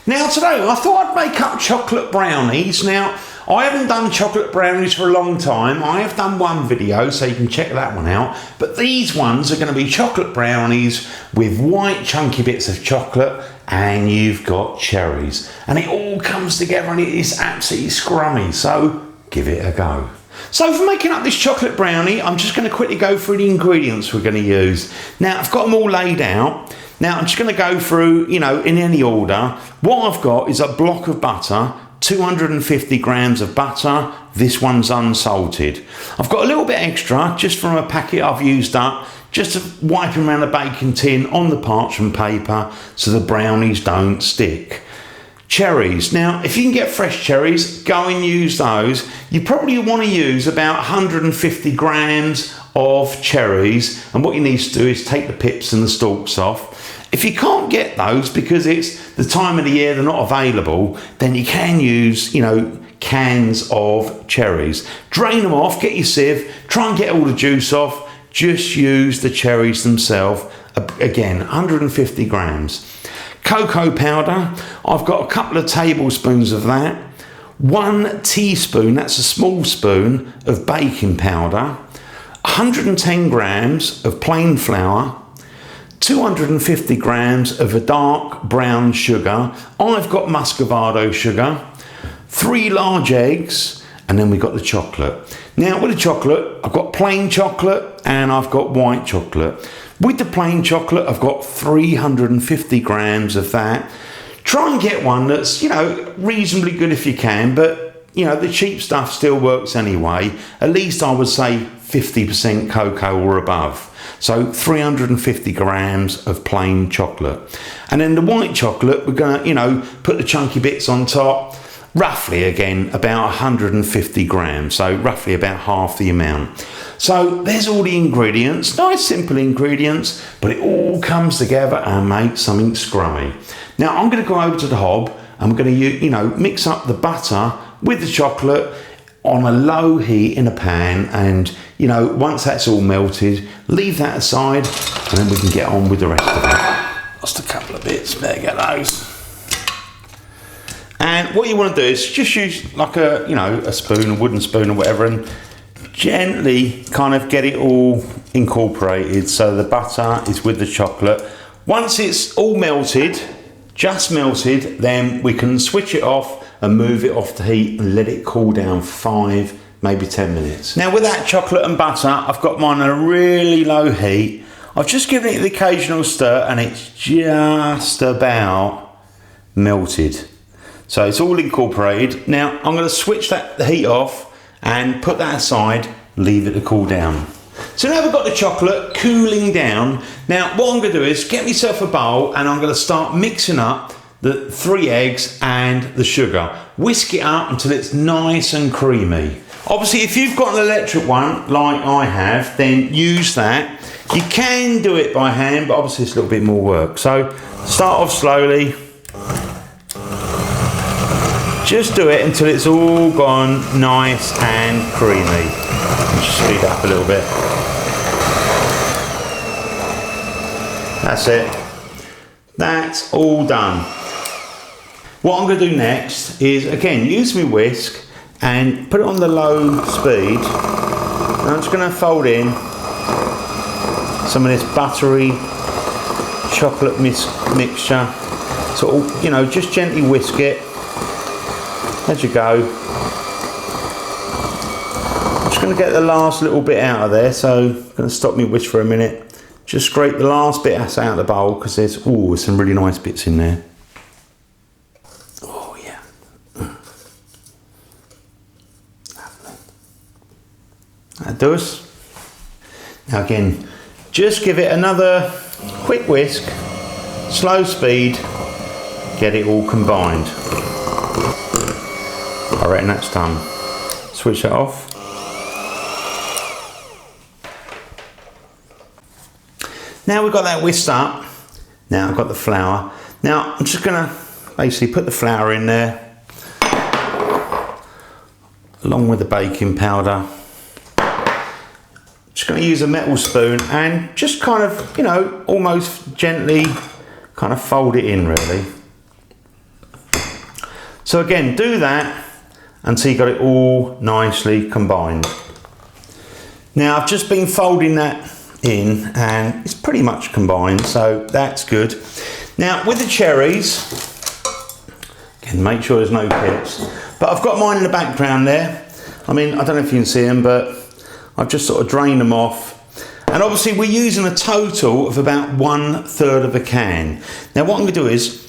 Now today I thought I'd make up chocolate brownies. Now I haven't done chocolate brownies for a long time. I have done one video, so you can check that one out. But these ones are going to be chocolate brownies with white chunky bits of chocolate, and you've got cherries. And it all comes together and it is absolutely scrummy. So give it a go. So for making up this chocolate brownie, I'm just going to quickly go through the ingredients we're going to use. Now I've got them all laid out. Now I'm just going to go through, in any order. What I've got is a block of butter, 250 grams of butter. This one's unsalted. I've got a little bit extra just from a packet I've used up, just wiping around the baking tin on the parchment paper so the brownies don't stick. Cherries. Now, if you can get fresh cherries, go and use those. You probably want to use about 150 grams of cherries, and what you need to do is take the pips and the stalks off. If you can't get those because it's the time of the year they're not available, then you can use, cans of cherries. Drain them off, get your sieve, try and get all the juice off. Just use the cherries themselves. Again, 150 grams. Cocoa powder, I've got a couple of tablespoons of that. 1 teaspoon, that's a small spoon, of baking powder. 110 grams of plain flour. 250 grams of a dark brown sugar. I've got muscovado sugar. 3 large eggs, and then we've got the chocolate. Now with the chocolate, I've got plain chocolate and I've got white chocolate. With the plain chocolate, I've got 350 grams of that. Try and get one that's, reasonably good if you can, but, the cheap stuff still works anyway. At least I would say 50% cocoa or above. So 350 grams of plain chocolate. And then the white chocolate, we're going to, put the chunky bits on top. Roughly, again, about 150 grams, so roughly about half the amount. So there's all the ingredients, nice simple ingredients, but it all comes together and makes something scrummy. Now I'm going to go over to the hob and we're going to, mix up the butter with the chocolate on a low heat in a pan, and, once that's all melted, leave that aside and then we can get on with the rest of it. Lost a couple of bits, better get those. And what you want to do is just use like a spoon, a wooden spoon or whatever, and gently kind of get it all incorporated so the butter is with the chocolate. Once it's all melted, just melted, then we can switch it off and move it off the heat and let it cool down 5, maybe 10 minutes. Now with that chocolate and butter, I've got mine on a really low heat. I've just given it the occasional stir and it's just about melted. So it's all incorporated. Now I'm going to switch the heat off and put that aside, leave it to cool down. So now we've got the chocolate cooling down. Now what I'm going to do is get myself a bowl and I'm going to start mixing up the 3 eggs and the sugar. Whisk it up until it's nice and creamy. Obviously if you've got an electric one like I have, then use that. You can do it by hand, but obviously it's a little bit more work. So start off slowly. Just do it until it's all gone nice and creamy. Just speed up a little bit. That's it. That's all done. What I'm going to do next is, again, use my whisk and put it on the low speed. And I'm just going to fold in some of this buttery chocolate mixture. So, just gently whisk it. As you go. I'm just going to get the last little bit out of there, so I'm going to stop me whisk for a minute. Just scrape the last bit out of the bowl because there's some really nice bits in there. Oh yeah. Lovely. That does. Now again, just give it another quick whisk, slow speed, get it all combined. I reckon that's done. Switch that off. Now we've got that whisked up. Now I've got the flour. Now I'm just going to basically put the flour in there along with the baking powder. Just going to use a metal spoon and just kind of, almost gently kind of fold it in really. So again, do that until you got it all nicely combined. Now I've just been folding that in and it's pretty much combined, so that's good. Now with the cherries, again, make sure there's no pips, but I've got mine in the background there. I mean, I don't know if you can see them, but I've just sort of drained them off. And obviously we're using a total of about 1/3 of a can. Now what I'm going to do is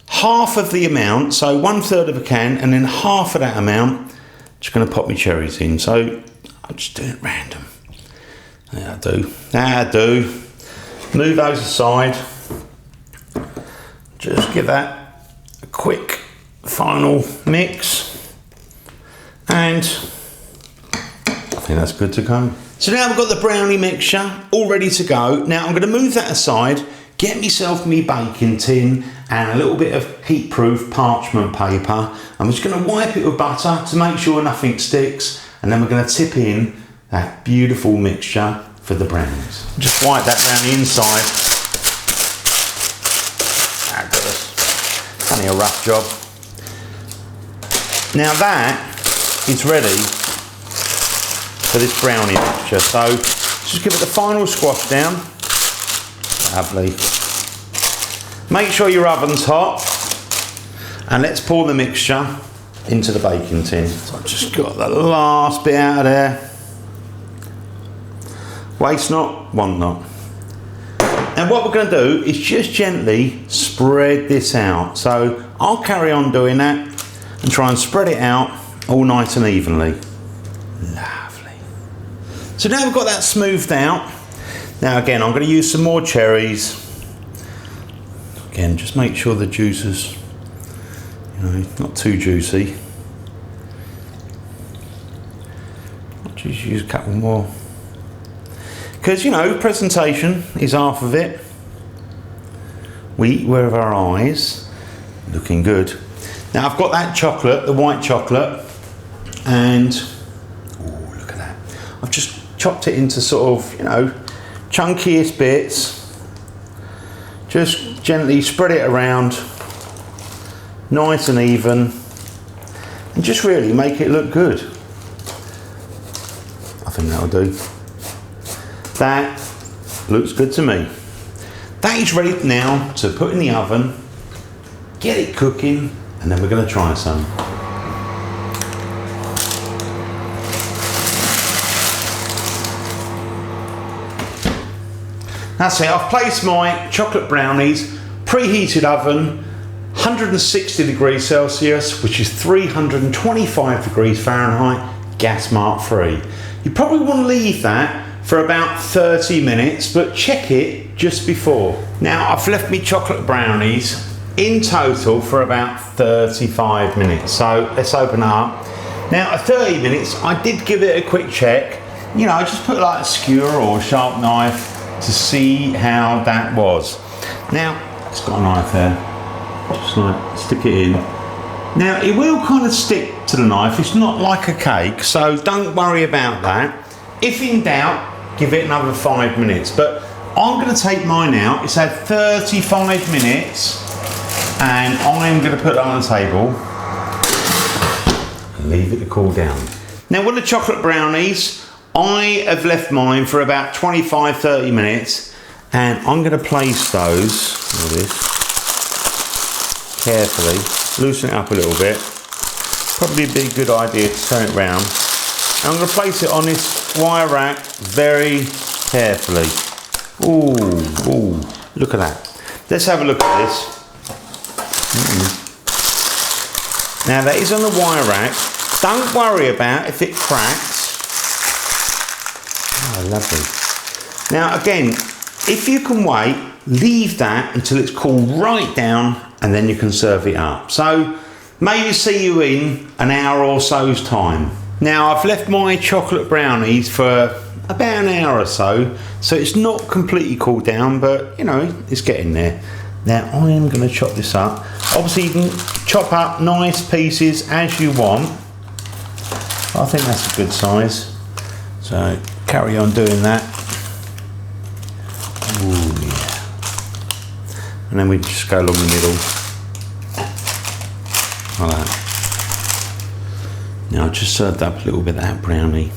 half of the amount, so 1/3 of a can, and then half of that amount, just going to pop my cherries in. So I'm just doing it random. That'll do. That'll do. Move those aside. Just give that a quick final mix. And I think that's good to go. So now we've got the brownie mixture all ready to go. Now I'm going to move that aside, get myself my baking tin and a little bit of heat-proof parchment paper. I'm just going to wipe it with butter to make sure nothing sticks, and then we're going to tip in that beautiful mixture for the brownies. Just wipe that down the inside. Only a rough job. Now that is ready for this brownie mixture. So just give it the final squash down. Lovely. Make sure your oven's hot, and let's pour the mixture into the baking tin. So I've just got the last bit out of there. Waste not, want not. And what we're going to do is just gently spread this out. So I'll carry on doing that and try and spread it out all nice and evenly. Lovely. So now we've got that smoothed out. Now again, I'm going to use some more cherries. Again, just make sure the juice is, not too juicy. I'll just use a couple more. Because, presentation is half of it. We eat with our eyes. Looking good. Now I've got that chocolate, the white chocolate, and, oh, look at that. I've just chopped it into sort of, chunkiest bits. Just gently spread it around, nice and even, and just really make it look good. I think that'll do. That looks good to me. That is ready now to put in the oven, get it cooking, and then we're going to try some. That's it, I've placed my chocolate brownies, preheated oven, 160 degrees Celsius, which is 325 degrees Fahrenheit, gas mark free. You probably want to leave that for about 30 minutes, but check it just before. Now I've left me chocolate brownies in total for about 35 minutes. So let's open it up. Now at 30 minutes, I did give it a quick check. I just put like a skewer or a sharp knife to see how that was. Now, it's got a knife there. Just like stick it in. Now it will kind of stick to the knife. It's not like a cake, so don't worry about that. If in doubt, give it another 5 minutes. But I'm going to take mine out. It's had 35 minutes, and I'm going to put it on the table and leave it to cool down. Now with the chocolate brownies, I have left mine for about 25-30 minutes, and I'm going to place those like this carefully, loosen it up a little bit. Probably be a good idea to turn it round. I'm going to place it on this wire rack very carefully. Ooh, look at that. Let's have a look at this. Now that is on the wire rack. Don't worry about if it cracks. Oh, lovely. Now again, if you can wait, leave that until it's cooled right down, and then you can serve it up. So maybe see you in an hour or so's time. Now I've left my chocolate brownies for about an hour or so it's not completely cooled down, but it's getting there. Now I am going to chop this up. Obviously you can chop up nice pieces as you want. I think that's a good size. So carry on doing that. Ooh, yeah. And then we just go along the middle like that. Now I've just served up a little bit of that brownie.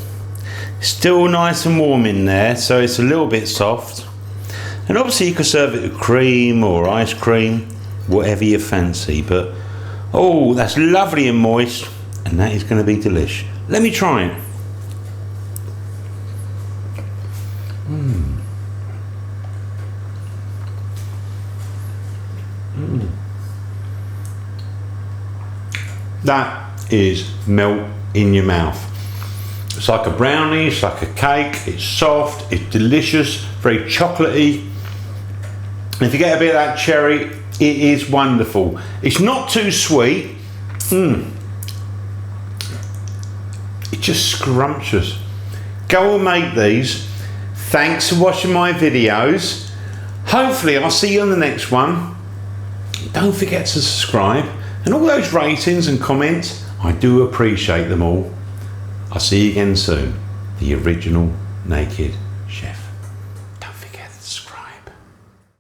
Still nice and warm in there, so it's a little bit soft. And obviously you could serve it with cream or ice cream, whatever you fancy. But oh, that's lovely and moist, and that is going to be delish. Let me try it. That is melt in your mouth. It's like a brownie, it's like a cake, it's soft, it's delicious, very chocolatey. And if you get a bit of that cherry, it is wonderful. It's not too sweet. It's just scrumptious. Go and make these. Thanks for watching my videos. Hopefully I'll see you on the next one. Don't forget to subscribe. And all those ratings and comments, I do appreciate them all. I'll see you again soon. The original Naked